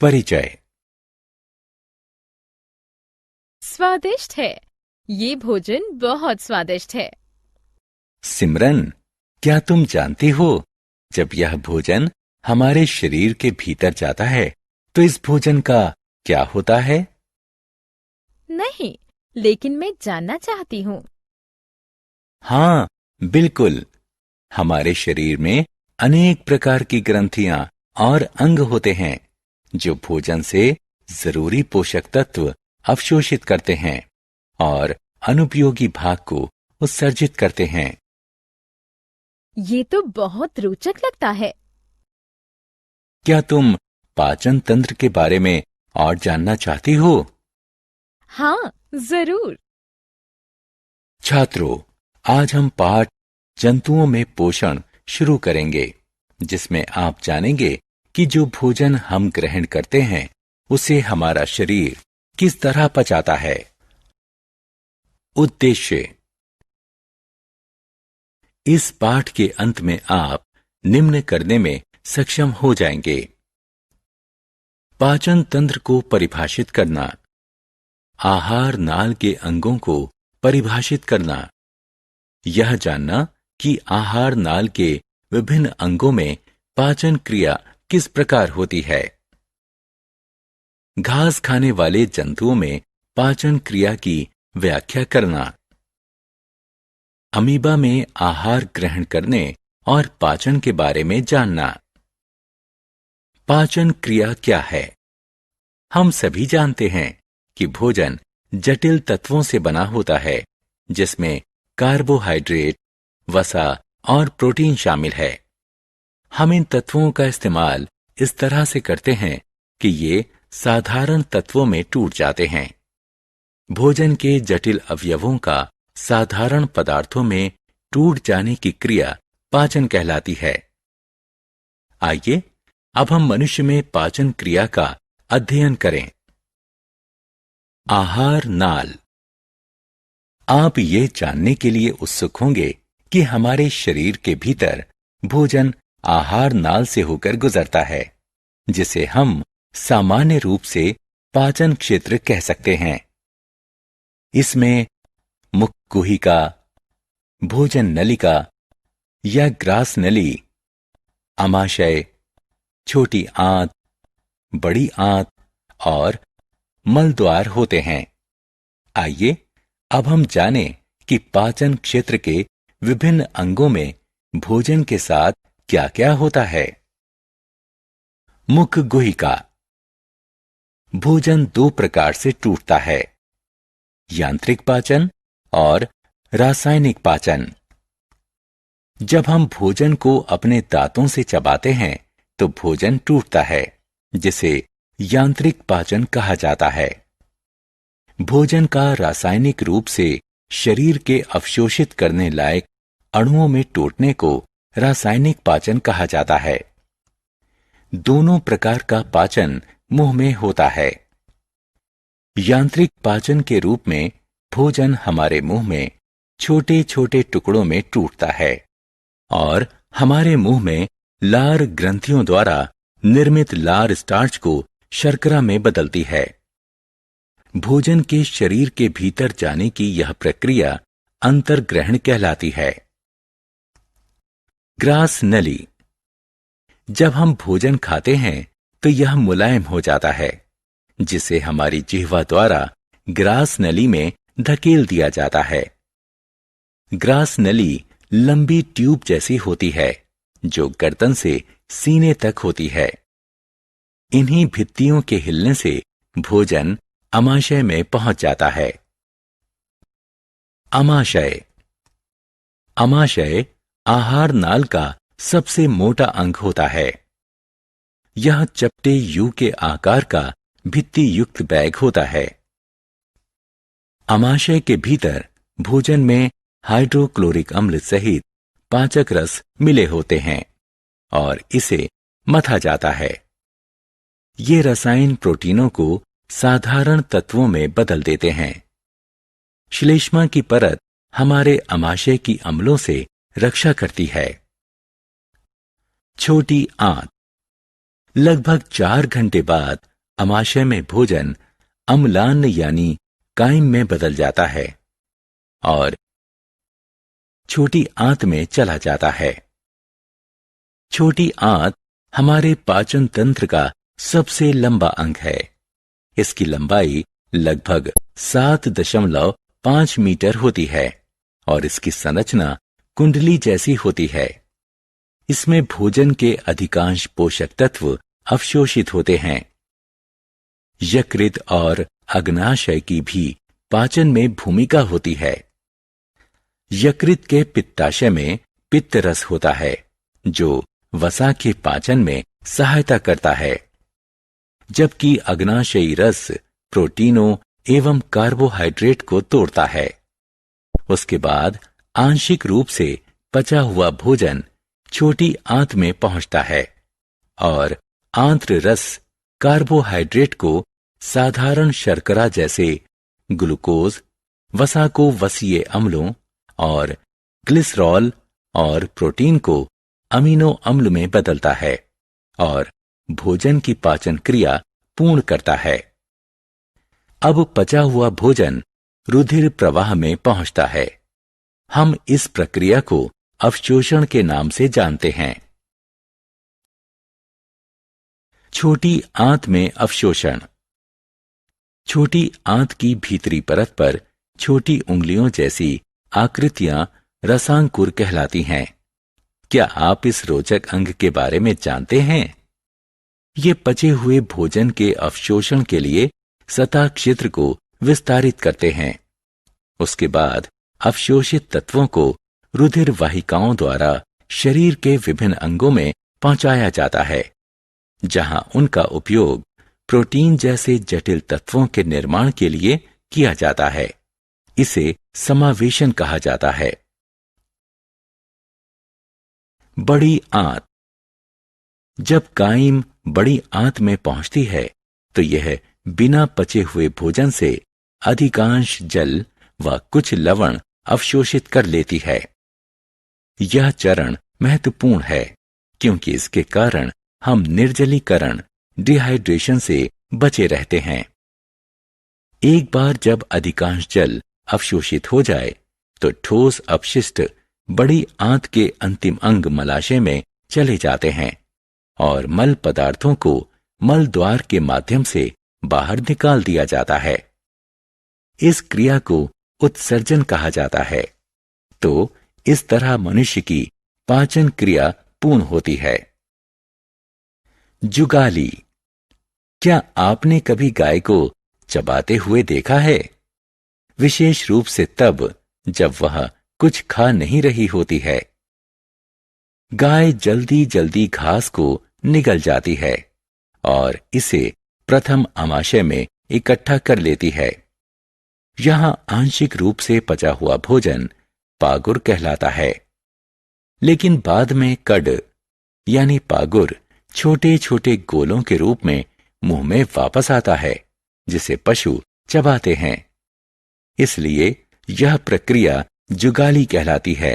परिचय। स्वादिष्ट है। ये भोजन बहुत स्वादिष्ट है। सिमरन, क्या तुम जानती हो, जब यह भोजन हमारे शरीर के भीतर जाता है तो इस भोजन का क्या होता है? नहीं, लेकिन मैं जानना चाहती हूँ। हाँ, बिल्कुल। हमारे शरीर में अनेक प्रकार की ग्रंथियां और अंग होते हैं जो भोजन से जरूरी पोषक तत्व अवशोषित करते हैं और अनुपयोगी भाग को उत्सर्जित करते हैं। ये तो बहुत रोचक लगता है। क्या तुम पाचन तंत्र के बारे में और जानना चाहती हो? हाँ, जरूर। छात्रों, आज हम पाठ जंतुओं में पोषण शुरू करेंगे, जिसमें आप जानेंगे कि जो भोजन हम ग्रहण करते हैं उसे हमारा शरीर किस तरह पचाता है। उद्देश्य। इस पाठ के अंत में आप निम्न करने में सक्षम हो जाएंगे: पाचन तंत्र को परिभाषित करना, आहार नाल के अंगों को परिभाषित करना, यह जानना कि आहार नाल के विभिन्न अंगों में पाचन क्रिया किस प्रकार होती है, घास खाने वाले जंतुओं में पाचन क्रिया की व्याख्या करना, अमीबा में आहार ग्रहण करने और पाचन के बारे में जानना। पाचन क्रिया क्या है? हम सभी जानते हैं कि भोजन जटिल तत्वों से बना होता है, जिसमें कार्बोहाइड्रेट, वसा और प्रोटीन शामिल है। हम इन तत्वों का इस्तेमाल इस तरह से करते हैं कि ये साधारण तत्वों में टूट जाते हैं। भोजन के जटिल अवयवों का साधारण पदार्थों में टूट जाने की क्रिया पाचन कहलाती है। आइए अब हम मनुष्य में पाचन क्रिया का अध्ययन करें। आहार नाल। आप ये जानने के लिए उत्सुक होंगे कि हमारे शरीर के भीतर भोजन आहार नाल से होकर गुजरता है, जिसे हम सामान्य रूप से पाचन क्षेत्र कह सकते हैं। इसमें मुख गुहिका, भोजन नलिका या ग्रास नली, आमाशय, छोटी आंत, बड़ी आंत और मलद्वार होते हैं। आइए अब हम जानें कि पाचन क्षेत्र के विभिन्न अंगों में भोजन के साथ क्या क्या होता है। मुख गुहिका। भोजन दो प्रकार से टूटता है: यांत्रिक पाचन और रासायनिक पाचन। जब हम भोजन को अपने दांतों से चबाते हैं तो भोजन टूटता है, जिसे यांत्रिक पाचन कहा जाता है। भोजन का रासायनिक रूप से शरीर के अवशोषित करने लायक अणुओं में टूटने को रासायनिक पाचन कहा जाता है। दोनों प्रकार का पाचन मुंह में होता है। यांत्रिक पाचन के रूप में भोजन हमारे मुंह में छोटे छोटे टुकड़ों में टूटता है और हमारे मुंह में लार ग्रंथियों द्वारा निर्मित लार स्टार्च को शर्करा में बदलती है। भोजन के शरीर के भीतर जाने की यह प्रक्रिया अंतर्ग्रहण कहलाती है। ग्रास नली। जब हम भोजन खाते हैं तो यह मुलायम हो जाता है, जिसे हमारी जिह्वा द्वारा ग्रास नली में धकेल दिया जाता है। ग्रास नली लंबी ट्यूब जैसी होती है जो गर्दन से सीने तक होती है। इन्हीं भित्तियों के हिलने से भोजन आमाशय में पहुंच जाता है। आमाशय। आमाशय आहार नाल का सबसे मोटा अंग होता है। यह चपटे यू के आकार का भित्ति युक्त बैग होता है। आमाशय के भीतर भोजन में हाइड्रोक्लोरिक अम्ल सहित पाचक रस मिले होते हैं और इसे मथा जाता है। ये रसायन प्रोटीनों को साधारण तत्वों में बदल देते हैं। श्लेष्मा की परत हमारे आमाशय की अम्लों से रक्षा करती है। छोटी आंत। लगभग 4 घंटे बाद अमाशय में भोजन अम्लान यानी कायम में बदल जाता है और छोटी आंत में चला जाता है। छोटी आंत हमारे पाचन तंत्र का सबसे लंबा अंग है। इसकी लंबाई लगभग 7.5 मीटर होती है और इसकी संरचना कुंडली जैसी होती है। इसमें भोजन के अधिकांश पोषक तत्व अवशोषित होते हैं। यकृत और अग्नाशय की भी पाचन में भूमिका होती है। यकृत के पित्ताशय में पित्त रस होता है जो वसा के पाचन में सहायता करता है, जबकि अग्नाशयी रस प्रोटीनों एवं कार्बोहाइड्रेट को तोड़ता है। उसके बाद आंशिक रूप से पचा हुआ भोजन छोटी आंत में पहुंचता है और आंत्र रस कार्बोहाइड्रेट को साधारण शर्करा जैसे ग्लूकोज, वसा को वसीय अम्लों और ग्लिसरॉल और प्रोटीन को अमीनो अम्ल में बदलता है और भोजन की पाचन क्रिया पूर्ण करता है। अब पचा हुआ भोजन रुधिर प्रवाह में पहुंचता है। हम इस प्रक्रिया को अवशोषण के नाम से जानते हैं। छोटी आंत में अवशोषण। छोटी आंत की भीतरी परत पर छोटी उंगलियों जैसी आकृतियां रसांकुर कहलाती हैं। क्या आप इस रोचक अंग के बारे में जानते हैं? ये पचे हुए भोजन के अवशोषण के लिए सतह क्षेत्र को विस्तारित करते हैं। उसके बाद अवशोषित तत्वों को रुधिर वाहिकाओं द्वारा शरीर के विभिन्न अंगों में पहुंचाया जाता है, जहां उनका उपयोग प्रोटीन जैसे जटिल तत्वों के निर्माण के लिए किया जाता है। इसे समावेशन कहा जाता है। बड़ी आंत। जब काइम बड़ी आंत में पहुंचती है तो यह बिना पचे हुए भोजन से अधिकांश जल व कुछ लवण अवशोषित कर लेती है। यह चरण महत्वपूर्ण है क्योंकि इसके कारण हम निर्जलीकरण, डिहाइड्रेशन से बचे रहते हैं। एक बार जब अधिकांश जल अवशोषित हो जाए तो ठोस अपशिष्ट बड़ी आंत के अंतिम अंग मलाशय में चले जाते हैं और मल पदार्थों को मल द्वार के माध्यम से बाहर निकाल दिया जाता है। इस क्रिया को उत्सर्जन कहा जाता है। तो इस तरह मनुष्य की पाचन क्रिया पूर्ण होती है। जुगाली। क्या आपने कभी गाय को चबाते हुए देखा है? विशेष रूप से तब जब वह कुछ खा नहीं रही होती है। गाय जल्दी जल्दी घास को निगल जाती है और इसे प्रथम आमाशय में इकट्ठा कर लेती है। यहां आंशिक रूप से पचा हुआ भोजन पागुर कहलाता है, लेकिन बाद में कड यानी पागुर छोटे छोटे गोलों के रूप में मुंह में वापस आता है, जिसे पशु चबाते हैं। इसलिए यह प्रक्रिया जुगाली कहलाती है।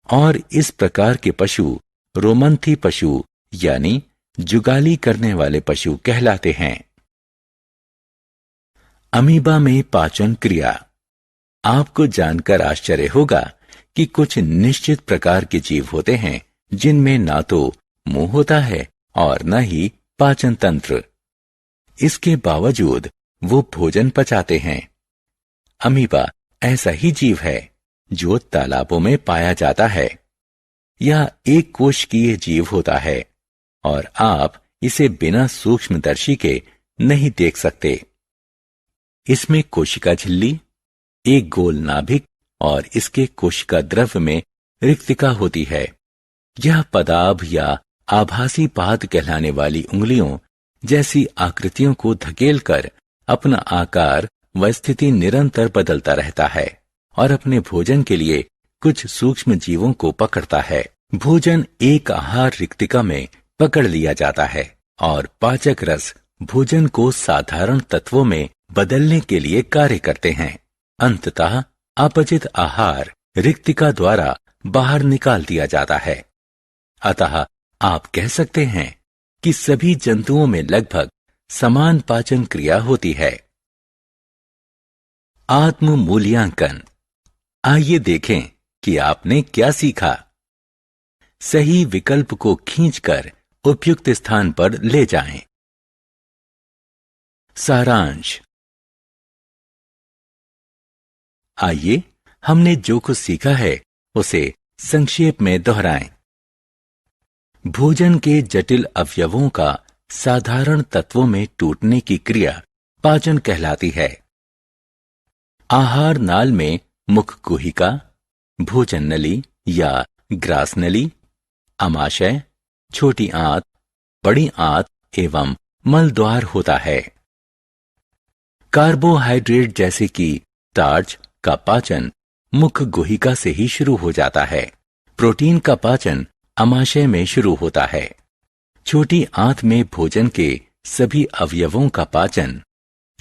और इस प्रकार के पशु रोमंथी पशु यानी जुगाली करने वाले पशु कहलाते हैं। अमीबा में पाचन क्रिया। आपको जानकर आश्चर्य होगा कि कुछ निश्चित प्रकार के जीव होते हैं जिनमें ना तो मुंह होता है और न ही पाचन तंत्र। इसके बावजूद वो भोजन पचाते हैं। अमीबा ऐसा ही जीव है जो तालाबों में पाया जाता है। यह एक कोशिकीय जीव होता है और आप इसे बिना सूक्ष्मदर्शी के नहीं देख सकते। इसमें कोशिका झिल्ली, एक गोल नाभिक और इसके कोशिका द्रव्य में रिक्तिका होती है। यह पदाभ या आभासी पाद कहलाने वाली उंगलियों जैसी आकृतियों को धकेलकर अपना आकार व स्थिति निरंतर बदलता रहता है और अपने भोजन के लिए कुछ सूक्ष्म जीवों को पकड़ता है। भोजन एक आहार रिक्तिका में पकड़ लिया जाता है और पाचक रस भोजन को साधारण तत्वों में बदलने के लिए कार्य करते हैं। अंततः अपचित आहार रिक्तिका द्वारा बाहर निकाल दिया जाता है। अतः आप कह सकते हैं कि सभी जंतुओं में लगभग समान पाचन क्रिया होती है। आत्म मूल्यांकन। आइए देखें कि आपने क्या सीखा। सही विकल्प को खींचकर उपयुक्त स्थान पर ले जाएं। सारांश। आइए हमने जो कुछ सीखा है उसे संक्षेप में दोहराएं। भोजन के जटिल अवयवों का साधारण तत्वों में टूटने की क्रिया पाचन कहलाती है। आहार नाल में मुख गुहिका, भोजन नली या ग्रास नली, आमाशय, छोटी आंत, बड़ी आंत एवं मल द्वार होता है। कार्बोहाइड्रेट जैसे कि स्टार्च का पाचन मुख गुहिका से ही शुरू हो जाता है। प्रोटीन का पाचन आमाशय में शुरू होता है। छोटी आंत में भोजन के सभी अवयवों का पाचन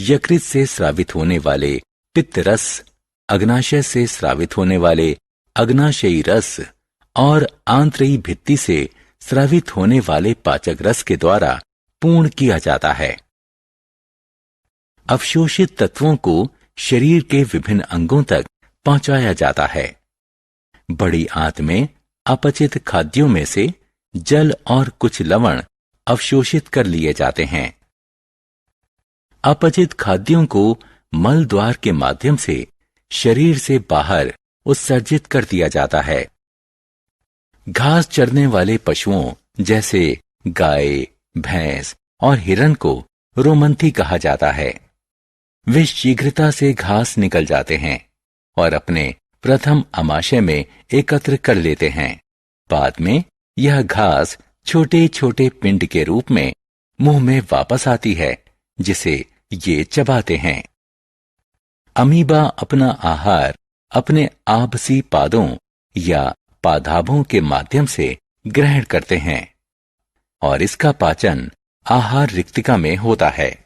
यकृत से स्रावित होने वाले पित्त रस, अग्नाशय से स्रावित होने वाले अग्नाशयी रस और आंतरी भित्ति से स्रावित होने वाले पाचक रस के द्वारा पूर्ण किया जाता है। अवशोषित तत्वों को शरीर के विभिन्न अंगों तक पहुंचाया जाता है। बड़ी आंत में अपचित खाद्यों में से जल और कुछ लवण अवशोषित कर लिए जाते हैं। अपचित खाद्यों को मल द्वार के माध्यम से शरीर से बाहर उत्सर्जित कर दिया जाता है। घास चरने वाले पशुओं जैसे गाय, भैंस और हिरण को रोमंथी कहा जाता है। वे शीघ्रता से घास निकल जाते हैं और अपने प्रथम आमाशय में एकत्र कर लेते हैं। बाद में यह घास छोटे छोटे पिंड के रूप में मुंह में वापस आती है, जिसे ये चबाते हैं। अमीबा अपना आहार अपने आपसी पादों या पादाभों के माध्यम से ग्रहण करते हैं और इसका पाचन आहार रिक्तिका में होता है।